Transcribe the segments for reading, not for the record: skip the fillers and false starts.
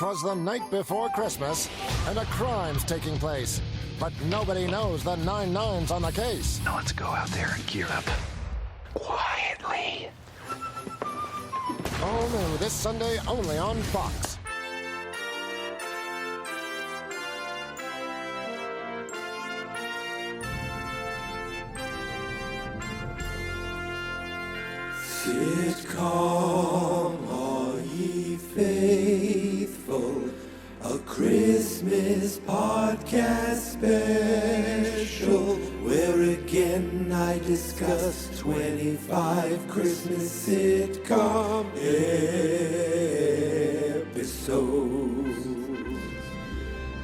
'twas the night before Christmas, and a crime's taking place. But nobody knows the 9-9's on the case. Now let's go out there and gear up. Quietly. All new this Sunday only on Fox. Sitcom, are ye faithful? A Christmas podcast special where again I discuss 25 Christmas sitcom episodes.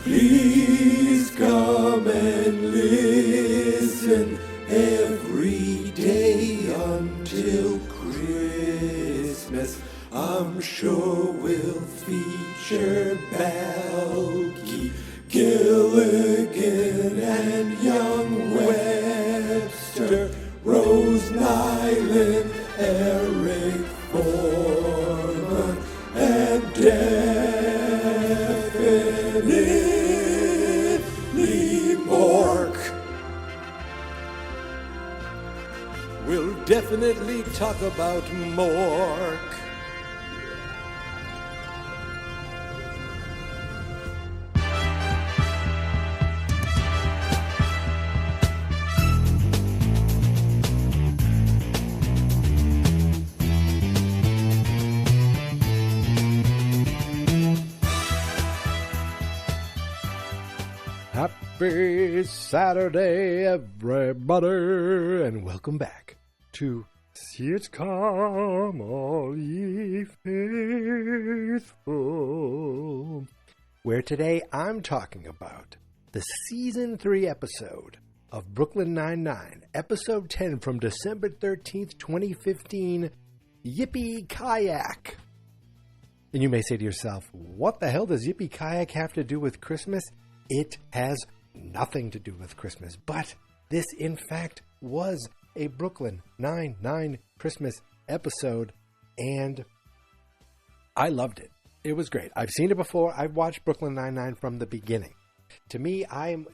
Please come and listen every day until Christmas. I'm sure we'll feature Balky, Gilligan, and Young Webster, Rose Nyland, Eric Foreman, and definitely Mork. We'll definitely talk about Mork. Happy Saturday, everybody, and welcome back to Sitcom, all ye faithful, where today I'm talking about the Season 3 episode of Brooklyn Nine-Nine, Episode 10 from December 13th, 2015, Yippie, Kayak. And you may say to yourself, what the hell does Yippie Kayak have to do with Christmas? It has nothing to do with Christmas, but this, in fact, was a Brooklyn Nine-Nine Christmas episode, and I loved it. It was great. I've seen it before. I've watched Brooklyn Nine-Nine from the beginning. To me,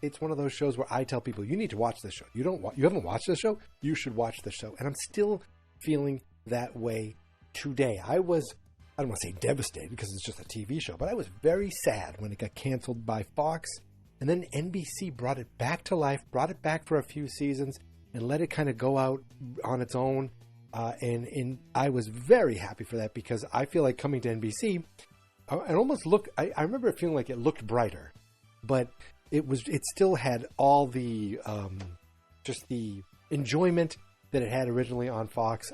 it's one of those shows where I tell people, you need to watch this show. You haven't watched this show? You should watch the show. And I'm still feeling that way today. I don't want to say devastated because it's just a TV show, but I was very sad when it got canceled by Fox. And then NBC brought it back to life, brought it back for a few seasons, and let it kind of go out on its own. And I was very happy for that because I feel like coming to NBC, it almost looked, I remember feeling like it looked brighter, but it still had all the, just the enjoyment that it had originally on Fox.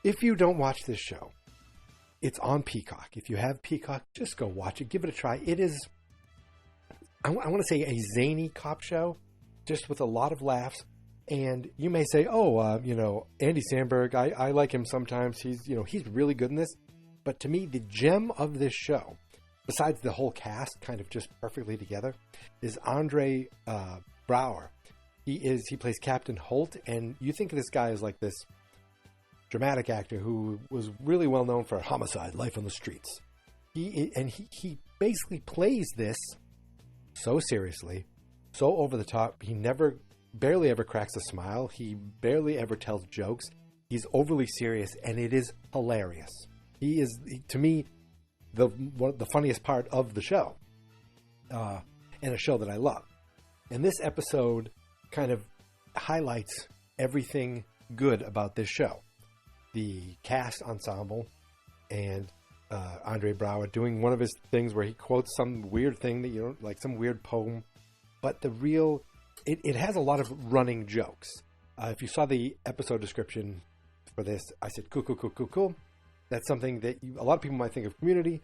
If you don't watch this show, it's on Peacock. If you have Peacock, just go watch it. Give it a try. It is, I want to say, a zany cop show, just with a lot of laughs. And you may say, Andy Samberg, I like him sometimes. He's really good in this. But to me, the gem of this show, besides the whole cast kind of just perfectly together, is Andre Braugher. He plays Captain Holt, and you think of this guy as like this dramatic actor who was really well known for Homicide, Life on the Streets. He basically plays this so seriously, so over the top. He barely ever cracks a smile. He barely ever tells jokes. He's overly serious, and it is hilarious. He is, to me, the funniest part of the show, and a show that I love. And this episode kind of highlights everything good about this show. The cast ensemble and Andre Braugher doing one of his things where he quotes some weird thing that like some weird poem, but it has a lot of running jokes. If you saw the episode description for this, I said cool. That's something that a lot of people might think of Community,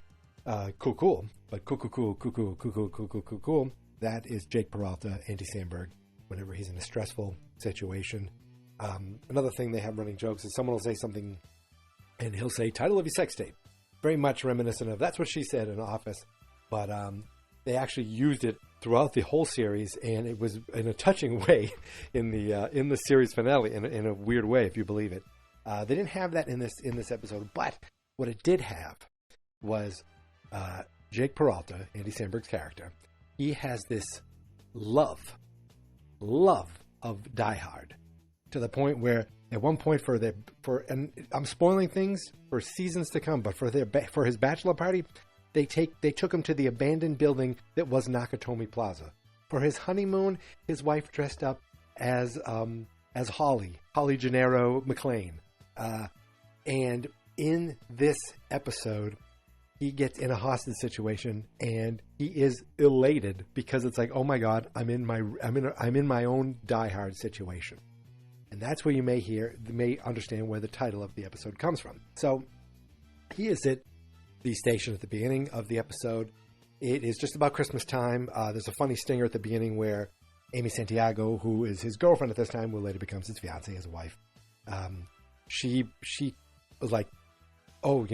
cool, but cool. That is Jake Peralta, Andy Samberg, whenever he's in a stressful situation. Another thing they have running jokes is someone will say something and he'll say, title of your sex tape. Very much reminiscent of That's What She Said in Office. But they actually used it throughout the whole series, and it was in a touching way in the series finale, in a weird way, if you believe it. They didn't have that in this episode, but what it did have was Jake Peralta, Andy Samberg's character, he has this love of Die Hard, to the point where at one point and I'm spoiling things for seasons to come, but for his bachelor party, they took him to the abandoned building that was Nakatomi Plaza. For his honeymoon, his wife dressed up as Holly Gennaro McLean, and in this episode, he gets in a hostage situation, and he is elated because it's like, oh my God, I'm in my own Die Hard situation, and that's where you may understand where the title of the episode comes from. So he is at the station at the beginning of the episode. It is just about Christmas time. There's a funny stinger at the beginning where Amy Santiago, who is his girlfriend at this time, who later becomes his fiance, his wife, she was like, oh,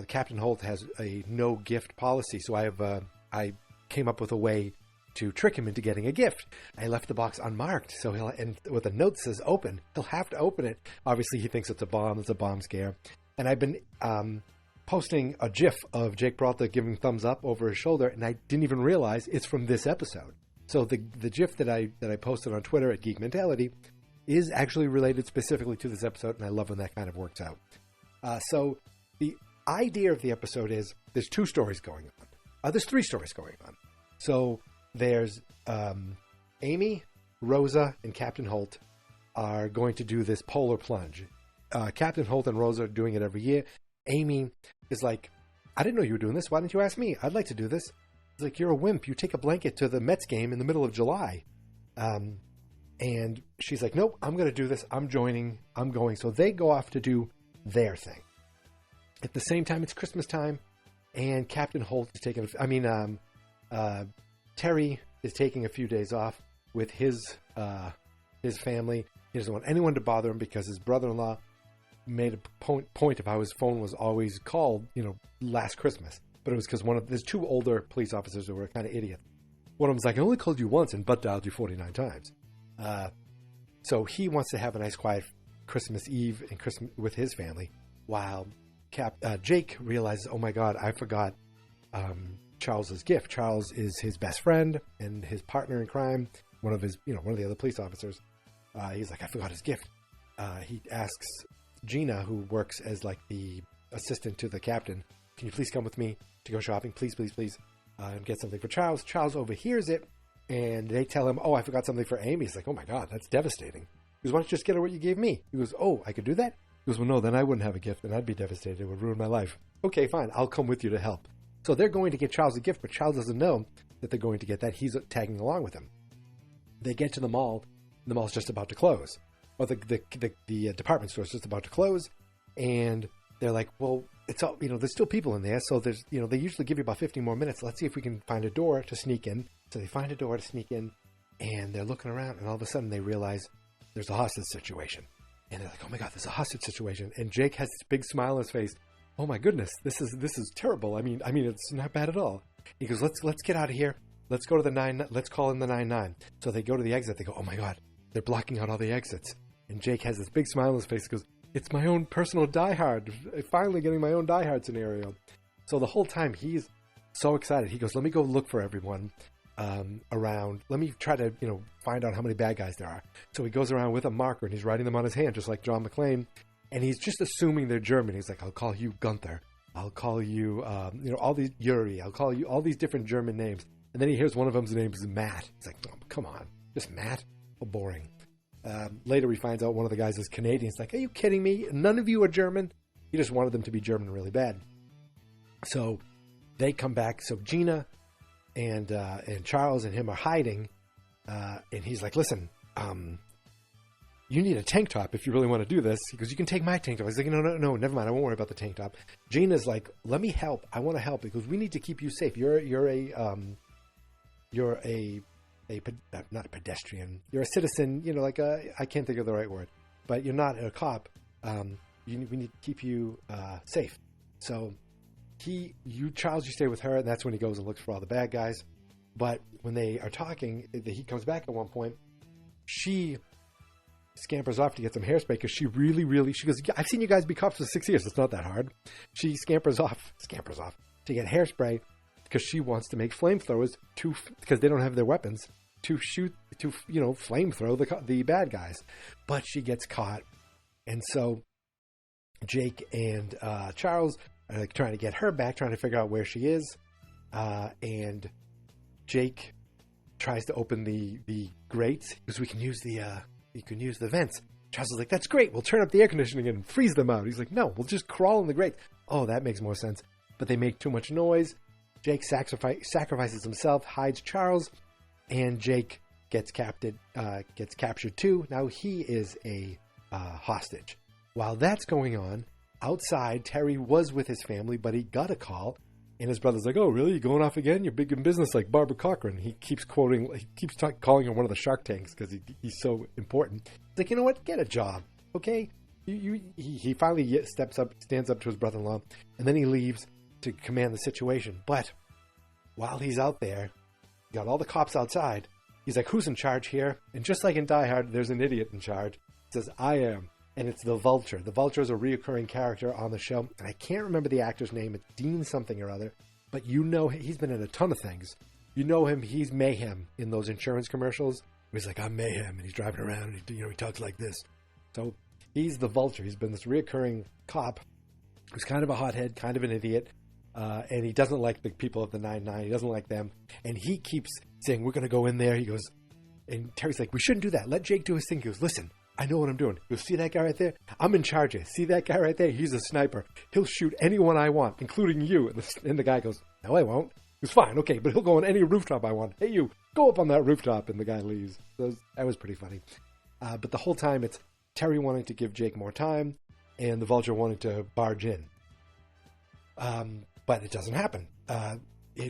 Captain Holt has a no gift policy, so I came up with a way to trick him into getting a gift. I left the box unmarked, so and with a note that says open, he'll have to open it. Obviously, he thinks it's a bomb scare. And I've been posting a GIF of Jake Peralta giving thumbs up over his shoulder, and I didn't even realize it's from this episode. So the GIF that I posted on Twitter at Geek Mentality is actually related specifically to this episode, and I love when that kind of works out. So the idea of the episode is there's two stories going on. There's three stories going on. So there's Amy, Rosa, and Captain Holt are going to do this polar plunge. Captain Holt and Rosa are doing it every year. Amy is like, I didn't know you were doing this. Why didn't you ask me? I'd like to do this. It's like, you're a wimp. You take a blanket to the Mets game in the middle of July. And she's like, nope, I'm going to do this. I'm joining. I'm going. So they go off to do their thing. At the same time, it's Christmas time, and Captain Holt is taking, Terry is taking a few days off with his family. He doesn't want anyone to bother him because his brother-in-law made a point of how his phone was always called, last Christmas. But it was because there's two older police officers who were kind of idiots. One of them's like, I only called you once and butt dialed you 49 times. So he wants to have a nice quiet Christmas Eve and Christmas with his family, while Jake realizes, oh my God, I forgot Charles's gift. Charles is his best friend and his partner in crime, one of the other police officers. He's like, I forgot his gift. He asks Gina, who works as like the assistant to the captain, can you please come with me to go shopping? Please, and get something for Charles. Charles overhears it, and they tell him, oh, I forgot something for Amy. He's like, oh my God, that's devastating. He goes, why don't you just get her what you gave me? He goes, oh, I could do that? He goes, well, no, then I wouldn't have a gift, and I'd be devastated. It would ruin my life. Okay, fine, I'll come with you to help. So they're going to get Charles a gift, but Charles doesn't know that they're going to get that. He's tagging along with them. They get to the mall. The mall's just about to close. Or the department store's just about to close, and they're like, well, it's all, there's still people in there, so there's, they usually give you about 15 more minutes. Let's see if we can find a door to sneak in. So they find a door to sneak in, and they're looking around, and all of a sudden they realize there's a hostage situation. And they're like, oh my God, there's a hostage situation. And Jake has this big smile on his face. Oh my goodness, this is terrible. I mean, it's not bad at all. He goes, let's get out of here. Let's go to let's call in the 999. So they go to the exit. They go, oh my God, they're blocking out all the exits. And Jake has this big smile on his face. He goes, it's my own personal Die Hard. Finally getting my own Die Hard scenario. So the whole time he's so excited. He goes, let me go look for everyone around. Let me try to, find out how many bad guys there are. So he goes around with a marker and he's writing them on his hand, just like John McClane. And he's just assuming they're German. He's like, I'll call you Gunther. I'll call you, all these Yuri. I'll call you all these different German names. And then he hears one of them's name is Matt. He's like, oh, come on, just Matt? How boring. Later he finds out one of the guys is Canadian. He's like, are you kidding me? None of you are German? He just wanted them to be German really bad. So they come back. So Gina and Charles and him are hiding. And he's like, listen, you need a tank top if you really want to do this. He goes, you can take my tank top. He's like, no, never mind. I won't worry about the tank top. Gina's like, let me help. I want to help. He goes, we need to keep you safe. You're not a pedestrian. You're a citizen, I can't think of the right word, but you're not a cop. We need to keep you safe. So Charles, you stay with her, and that's when he goes and looks for all the bad guys. But when they are talking, he comes back at one point. She scampers off to get some hairspray because she really, she goes, I've seen you guys be cops for 6 years. It's not that hard. She scampers off. to get hairspray because she wants to make flamethrowers because they don't have their weapons to shoot, to, flamethrow the bad guys. But she gets caught. And so Jake and Charles are like trying to get her back, trying to figure out where she is. And Jake tries to open the grates because we can use the vents. Charles is like, that's great. We'll turn up the air conditioning and freeze them out. He's like, no, we'll just crawl in the grates. Oh, that makes more sense. But they make too much noise. Jake sacrifices himself, hides Charles, and Jake gets captured too. Now he is a hostage. While that's going on, outside, Terry was with his family, but he got a call. And his brother's like, oh, really? You going off again? You're big in business like Barbara Cochran. He keeps calling her one of the Shark Tanks because he's so important. He's like, you know what? Get a job, okay? He finally stands up to his brother-in-law, and then he leaves to command the situation. But while he's out there, got all the cops outside. He's like, who's in charge here? And just like in Die Hard, there's an idiot in charge. He says, I am. And it's the Vulture. The Vulture is a reoccurring character on the show. And I can't remember the actor's name. It's Dean something or other. But he's been in a ton of things. You know him. He's Mayhem in those insurance commercials. He's like, I'm Mayhem. And he's driving around. And he talks like this. So he's the Vulture. He's been this reoccurring cop who's kind of a hothead, kind of an idiot. And he doesn't like the people of the 9-9. He doesn't like them. And he keeps saying, we're going to go in there. He goes, and Terry's like, we shouldn't do that. Let Jake do his thing. He goes, listen. I know what I'm doing. You'll see that guy right there? I'm in charge of it. See that guy right there? He's a sniper. He'll shoot anyone I want, including you. And the guy goes, no, I won't. He's fine. Okay, but he'll go on any rooftop I want. Hey, you, go up on that rooftop. And the guy leaves. That was pretty funny. But the whole time, it's Terry wanting to give Jake more time and the Vulture wanting to barge in. But it doesn't happen.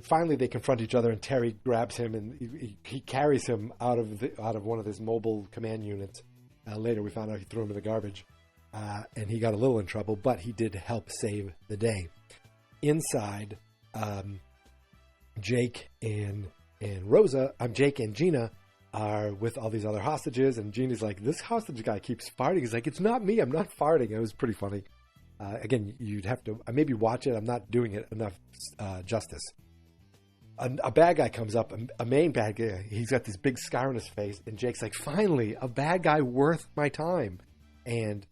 Finally, they confront each other, and Terry grabs him, and he carries him out of one of his mobile command units. Later, we found out he threw him in the garbage, and he got a little in trouble, but he did help save the day. Inside, Jake and Gina are with all these other hostages, and Gina's like, this hostage guy keeps farting. He's like, it's not me. I'm not farting. It was pretty funny. Again, you'd have to maybe watch it. I'm not doing it enough justice. A bad guy comes up, a main bad guy. He's got this big scar on his face, and Jake's like, finally, a bad guy worth my time. And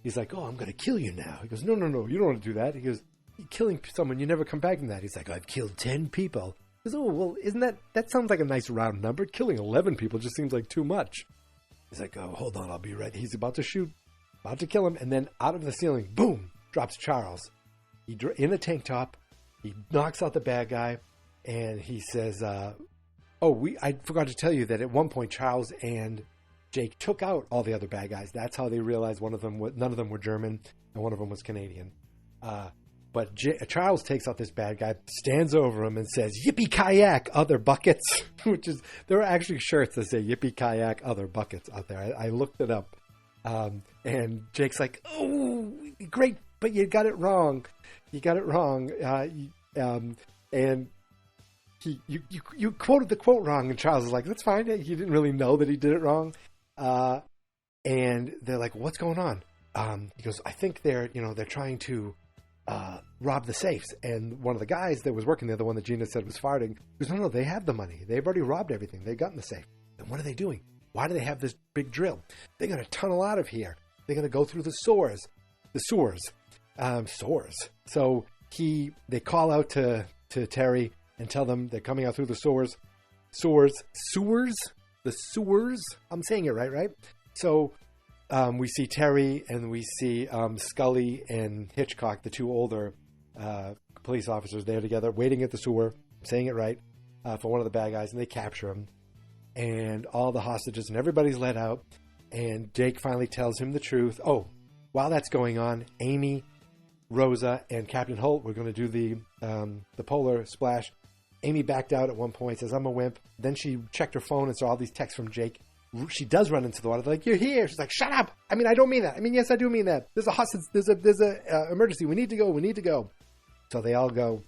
he's like, oh, I'm going to kill you now. He goes, no, you don't want to do that. He goes, you're killing someone, you never come back from that. He's like, I've killed 10 people. He goes, oh, well, isn't that sounds like a nice round number. Killing 11 people just seems like too much. He's like, oh, hold on, I'll be ready. He's about to shoot, about to kill him, and then out of the ceiling, boom, drops Charles. In a tank top. He knocks out the bad guy, and he says, I forgot to tell you that at one point Charles and Jake took out all the other bad guys. That's how they realized none of them were German, and one of them was Canadian. But Charles takes out this bad guy, stands over him, and says, Yippie Kayak, other buckets, there are actually shirts that say Yippie Kayak, other buckets out there. I looked it up. And Jake's like, oh, great, but you got it wrong. You got it wrong. And you quoted the quote wrong. And Charles is like, that's fine. He didn't really know that he did it wrong. And they're like, what's going on? He goes, I think they're trying to rob the safes. And one of the guys that was working there, the one that Gina said was farting, goes, no, they have the money. They've already robbed everything. They've gotten the safe. And what are they doing? Why do they have this big drill? They're going to tunnel out of here. They're going to go through the sewers. So they call out to Terry and tell them they're coming out through the sewers. The sewers. I'm saying it right? So we see Terry and we see Scully and Hitchcock, the two older police officers, there together, waiting at the sewer. I'm saying it right, for one of the bad guys, and they capture him. And all the hostages and everybody's let out. And Jake finally tells him the truth. Oh, while that's going on, Amy, Rosa, and Captain Holt were going to do the polar splash. Amy backed out at one point, says, I'm a wimp. Then she checked her phone and saw all these texts from Jake. She does run into the water. They're like, you're here. She's like, shut up. I mean, I don't mean that. I mean, yes, I do mean that. There's a hostage. There's a emergency. We need to go. So they all go.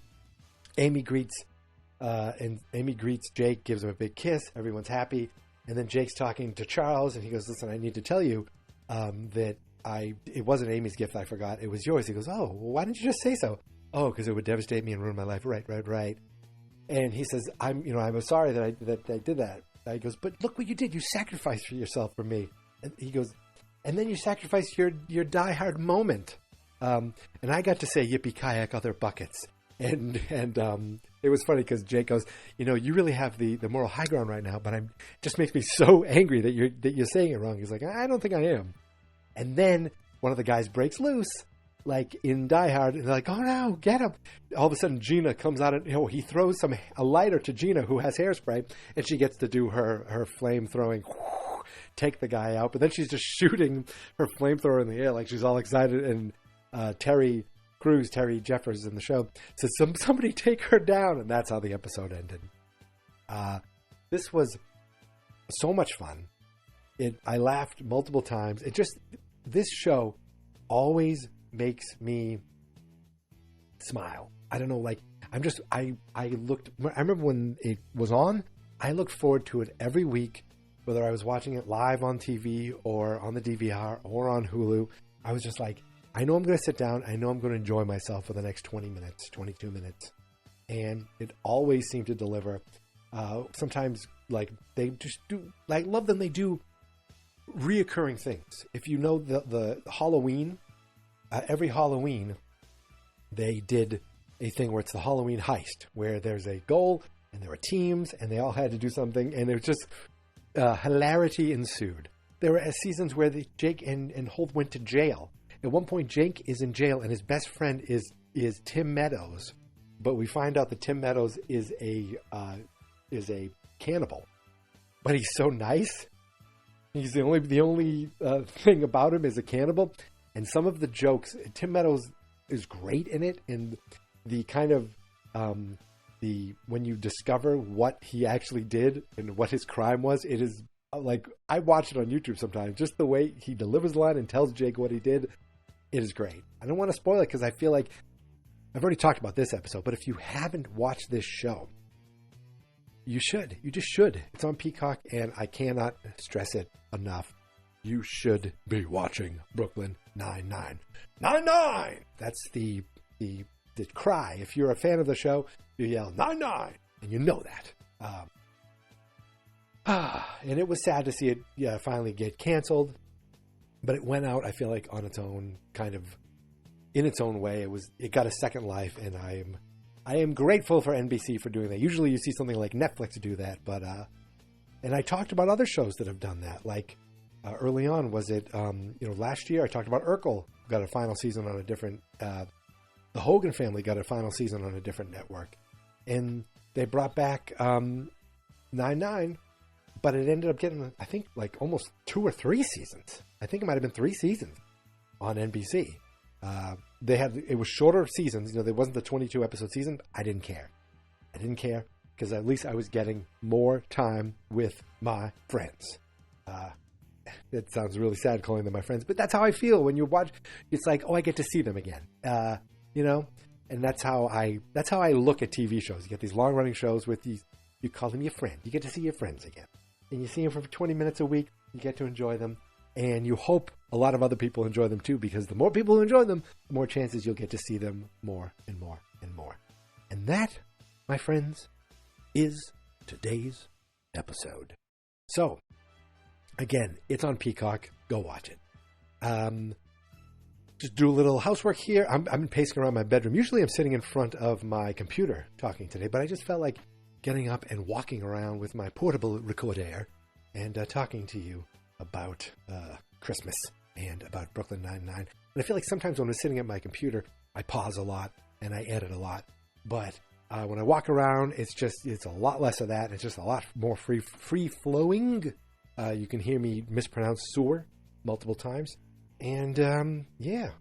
Amy greets Jake, gives him a big kiss. Everyone's happy. And then Jake's talking to Charles, and he goes, listen, I need to tell you that it wasn't Amy's gift, I forgot. It was yours. He goes, oh, well, why didn't you just say so? oh, because it would devastate me and ruin my life. Right. And he says, I'm sorry that I did that. He goes, but look what you did. You sacrificed for yourself for me. And he goes, and then you sacrificed your diehard moment. And I got to say, yippee kayak other buckets. And it was funny because Jake goes, you really have the moral high ground right now, but it just makes me so angry that you're saying it wrong. He's like, I don't think I am. And then one of the guys breaks loose, like in Die Hard, and they're like, oh no, get him. All of a sudden Gina comes out and he throws a lighter to Gina, who has hairspray, and she gets to do her flame throwing, take the guy out. But then she's just shooting her flamethrower in the air like she's all excited. And Terry Jeffers in the show says, somebody take her down. And that's how the episode ended. This was so much fun. I laughed multiple times. This show always makes me smile. I don't know, like, I remember when it was on, I looked forward to it every week, whether I was watching it live on TV or on the DVR or on Hulu. I was just like, I know I'm going to sit down. I know I'm going to enjoy myself for the next 20 minutes, 22 minutes. And it always seemed to deliver. Sometimes, like, they just do, like, love them. They do reoccurring things. If you know the Halloween, every Halloween, they did a thing where it's the Halloween heist, where there's a goal and there were teams and they all had to do something, and it was just hilarity ensued. There were seasons where Jake and Holt went to jail. At one point, Jake is in jail and his best friend is Tim Meadows, but we find out that Tim Meadows is a cannibal, but he's so nice. He's the only thing about him is a cannibal. And some of the jokes, Tim Meadows is great in it. And the kind of, when you discover what he actually did and what his crime was, it is like, I watch it on YouTube sometimes. Just the way he delivers the line and tells Jake what he did, it is great. I don't want to spoil it because I feel like I've already talked about this episode, but if you haven't watched this show, you should. You just should. It's on Peacock, and I cannot stress it enough. You should be watching Brooklyn Nine-Nine. 9-9! That's the cry. If you're a fan of the show, you yell 9-9, and you know that. And it was sad to see it finally get canceled, but it went out, I feel like, on its own, kind of in its own way. It got a second life, and I am grateful for NBC for doing that. Usually you see something like Netflix do that, but and I talked about other shows that have done that. Like early on, was it last year I talked about Urkel got a final season on a different. The Hogan Family got a final season on a different network, and they brought back 9-9, but it ended up getting, I think, like almost 2 or 3 seasons. I think it might have been 3 seasons on NBC. It was shorter seasons. There wasn't the 22 episode season. I didn't care because at least I was getting more time with my friends. It sounds really sad calling them my friends, but that's how I feel when you watch. It's like, oh, I get to see them again. And that's how I look at TV shows. You get these long running shows with these, you call them your friend. You get to see your friends again, and you see them for 20 minutes a week. You get to enjoy them. And you hope a lot of other people enjoy them too, because the more people who enjoy them, the more chances you'll get to see them more and more and more. And that, my friends, is today's episode. So, again, it's on Peacock. Go watch it. Just do a little housework here. I'm pacing around my bedroom. Usually I'm sitting in front of my computer talking today, but I just felt like getting up and walking around with my portable recorder and talking to you about Christmas and about Brooklyn Nine-Nine. And I feel like sometimes when I'm sitting at my computer, I pause a lot and I edit a lot. But when I walk around, it's a lot less of that. It's just a lot more free-flowing. You can hear me mispronounce sewer multiple times. And I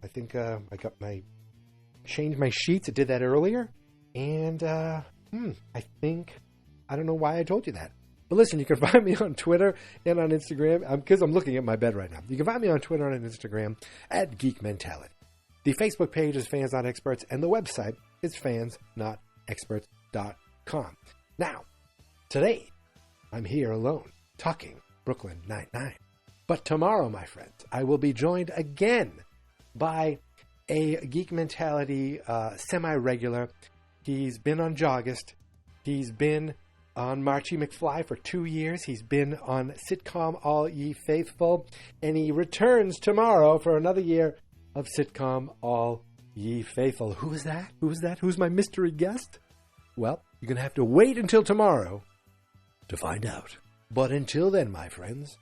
think I changed my sheets. I did that earlier. And I don't know why I told you that. But listen, you can find me on Twitter and on Instagram, because I'm looking at my bed right now. You can find me on Twitter and on Instagram at Geek Mentality. The Facebook page is Fans Not Experts, and the website is fansnotexperts.com. Now, today, I'm here alone, talking Brooklyn Nine-Nine. But tomorrow, my friends, I will be joined again by a Geek Mentality semi-regular. He's been on Joggist. He's been on Marchie McFly for 2 years. He's been on Sitcom All Ye Faithful. And he returns tomorrow for another year of Sitcom All Ye Faithful. Who is that? Who's that? Who's my mystery guest? Well, you're going to have to wait until tomorrow to find out. But until then, my friends,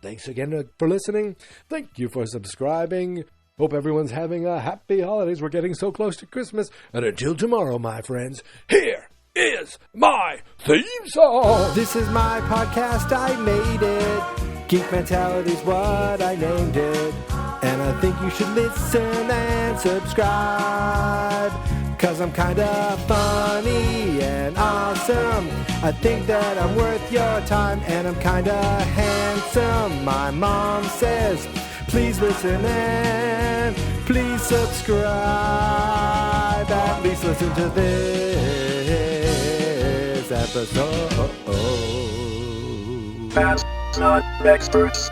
thanks again for listening. Thank you for subscribing. Hope everyone's having a happy holidays. We're getting so close to Christmas. And until tomorrow, my friends, here is my theme song. This is my podcast, I made it. Geek Mentality's what I named it. And I think you should listen and subscribe. 'Cause I'm kinda funny and awesome. I think that I'm worth your time. And I'm kinda handsome. My mom says, please listen and please subscribe. At least listen to this episode. Fast, not experts.